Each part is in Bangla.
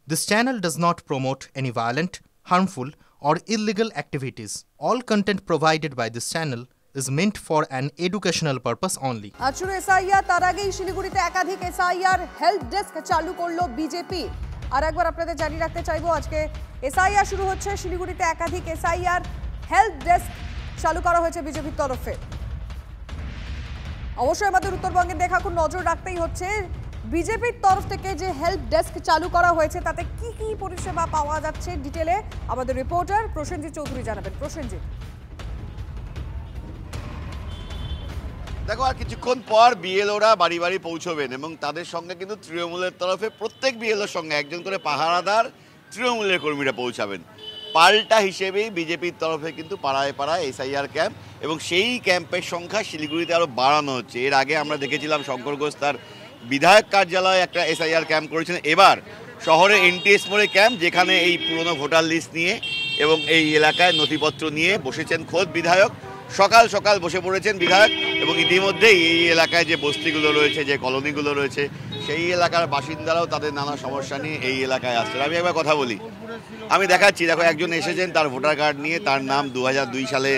This channel does not promote any violent, harmful, or illegal activities. All content provided by this channel is meant for an educational purpose only. আজুর এসআইআর তার আগেই শিলিগুড়িতে একাধিক এসআইআর হেল্প ডেস্ক চালু করলো বিজেপি। আর একবার আপনাদের জানিয়ে রাখতে চাইবো আজকে এসআইআর শুরু হচ্ছে শিলিগুড়িতে একাধিক এসআইআর হেল্প ডেস্ক চালু করা হয়েছে বিজেপির তরফে। অবশ্যই আমাদের উত্তরবঙ্গের দেখা খুব নজর রাখতেই হচ্ছে বিজেপির তরফ থেকে যে হেল্প ডেস্ক চালু করা হয়েছে তাতে কি কি পরিষেবা পাওয়া যাচ্ছে ডিটেলে আমাদের রিপোর্টার প্রসেনজিৎ চৌধুরী জানাবেন। প্রসেনজিৎ, দেখো আর কিছুক্ষণ পর বিএলওরা বাড়ি বাড়ি পৌঁছবেন এবং তাদের সঙ্গে কিন্তু তৃণমূলের তরফে প্রত্যেক বিএলওর সঙ্গে একজন করে পাহারাদার তৃণমূলের কর্মীরা পৌঁছাবেন। পাল্টা হিসেবেই বিজেপির তরফে কিন্তু পাড়ায় পাড়ায় এসআইআর ক্যাম্প এবং সেই ক্যাম্পের সংখ্যা শিলিগুড়িতে আরও বাড়ানো হচ্ছে। এর আগে আমরা দেখেছিলাম শঙ্কর ঘোষ তার বিধায়ক কার্যালয়ে একটা এসআইআর ক্যাম্প করেছেন, এবার শহরে এনটিএস মোড়ে ক্যাম্প, যেখানে এই পুরনো ভোটার লিস্ট নিয়ে এবং এই এলাকায় নথিপত্র নিয়ে বসেছেন খোদ বিধায়ক। সকাল সকাল বসে পড়েছেন বিধায়ক এবং ইতিমধ্যেই এই এলাকায় যে বস্তিগুলো রয়েছে, যে কলোনিগুলো রয়েছে, সেই এলাকার বাসিন্দারাও তাদের নানা সমস্যা নিয়ে এই এলাকায় আসছেন। আমি একবার কথা বলি, আমি দেখাচ্ছি, দেখো একজন এসেছেন তার ভোটার কার্ড নিয়ে, তার নাম 2002 সালে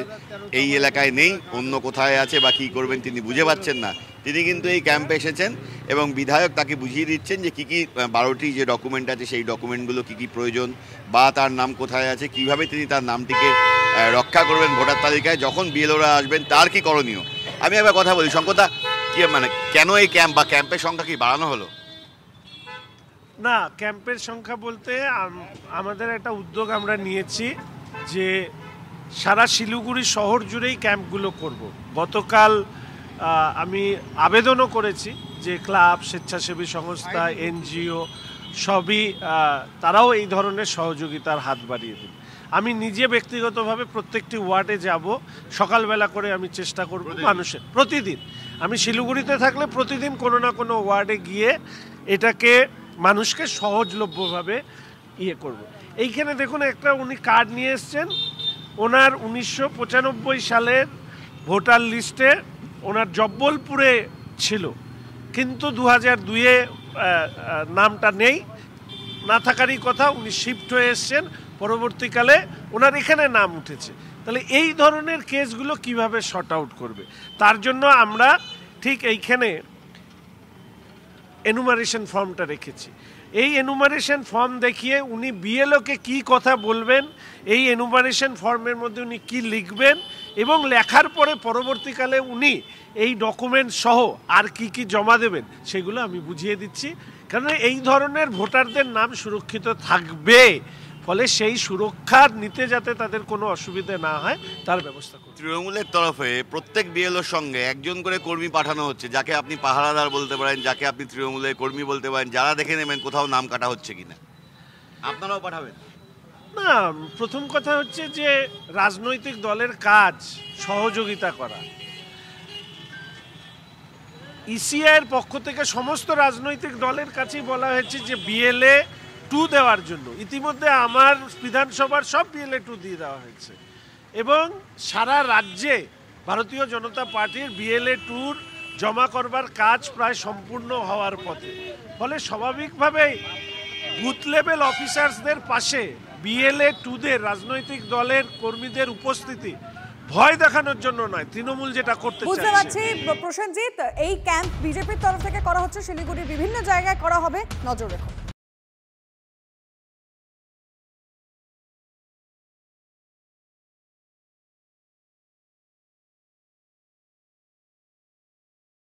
এই এলাকায় নেই, অন্য কোথায় আছে বা কী করবেন তিনি বুঝে পাচ্ছেন না। তিনি কিন্তু এই ক্যাম্পে এসেছেন এবং বিধায়ক তাকে বুঝিয়ে দিচ্ছেন যে কী কী 12টি যে ডকুমেন্ট আছে সেই ডকুমেন্টগুলো কী কী প্রয়োজন বা তার নাম কোথায় আছে, কিভাবে তিনি তার নামটিকে রক্ষা করবেন ভোটার তালিকায় যখন বিএলওরা আসবেন, তার কি করণীয়। আমি একবার কথা বলি, শঙ্করদা, কি মানে কেন এই ক্যাম্প বা ক্যাম্পের সংখ্যা কি বাড়ানো হলো? না, ক্যাম্পের সংখ্যা বলতে আমাদের একটা উদ্যোগ আমরা নিয়েছি যে সারা শিলিগুড়ি শহর জুড়েই ক্যাম্পগুলো করব। গতকাল আমি আবেদনও করেছি যে ক্লাব, স্বেচ্ছাসেবী সংস্থা, এনজিও সবই তারাও এই ধরনের সহযোগিতার হাত বাড়িয়ে দেবে। আমি নিজে ব্যক্তিগতভাবে প্রত্যেকটি ওয়ার্ডে যাব, সকালবেলা করে আমি চেষ্টা করব মানুষের প্রতিদিন, আমি শিলিগুড়িতে থাকলে প্রতিদিন কোনো না কোনো ওয়ার্ডে গিয়ে এটাকে মানুষকে সহজলভ্যভাবে করব। এইখানে দেখুন একটা উনি কার্ড নিয়ে এসছেন, ওনার 1995 সালের ভোটার লিস্টে ওনার জব্বলপুরে ছিল, কিন্তু 2002-এ নামটা নেই, না থাকারই কথা, উনি শিফট হয়ে এসছেন, পরবর্তীকালে ওনার এখানে নাম উঠেছে। তাহলে এই ধরনের কেসগুলো কিভাবে শর্ট আউট করবে, তার জন্য আমরা ঠিক এইখানে এনুমারেশন ফর্মটা রেখেছি। এই এনুমারেশন ফর্ম দেখিয়ে উনি বিএলওকে কি কথা বলবেন, এই এনুমারেশন ফর্মের মধ্যে উনি কি লিখবেন এবং লেখার পরে পরবর্তীকালে উনি এই ডকুমেন্ট সহ আর কি কি জমা দেবেন সেগুলো আমি বুঝিয়ে দিচ্ছি। কারণ এই ধরনের ভোটারদের নাম সুরক্ষিত থাকবে, ফলে সেই সুরক্ষা নিতে যাতে তাদের কোনো অসুবিধা না হয় তার ব্যবস্থা করুন। তৃণমূলের তরফে প্রত্যেক বিএলওর সঙ্গে একজন করে কর্মী পাঠানো হচ্ছে, যাকে আপনি পাহারাদার বলতে পারেন, যাকে আপনি তৃণমূলের কর্মী বলতে পারেন, যারা দেখে নেবেন কোথাও নাম কাটা হচ্ছে কিনা। আপনারাও পাঠাবেন? না, প্রথম কথা হচ্ছে যে রাজনৈতিক দলের কাজ সহযোগিতা করা। ইসিআইয়ের পক্ষ থেকে সমস্ত রাজনৈতিক দলের কাছেই বলা হয়েছে যে BLA 2 দেওয়ার জন্য। ইতিমধ্যে আমার বিধানসভার সব BLA 2 দিয়ে দেওয়া হয়েছে এবং সারা রাজ্যে ভারতীয় জনতা পার্টির BLA 2 জমা করবার কাজ প্রায় সম্পূর্ণ হওয়ার পথে। ফলে স্বাভাবিকভাবেই বুথ লেভেল অফিসার্সদের পাশে BLA 2-দের রাজনৈতিক দলের কর্মীদের উপস্থিতি ভয় দেখানোর জন্য নয়, তৃণমূল যেটা করতে চাইছে। বুঝতে পারছি প্রসেনজিৎ, এই ক্যাম্প বিজেপির তরফ থেকে করা হচ্ছে, শিলিগুড়ির বিভিন্ন জায়গায় করা হবে, নজর রাখুন।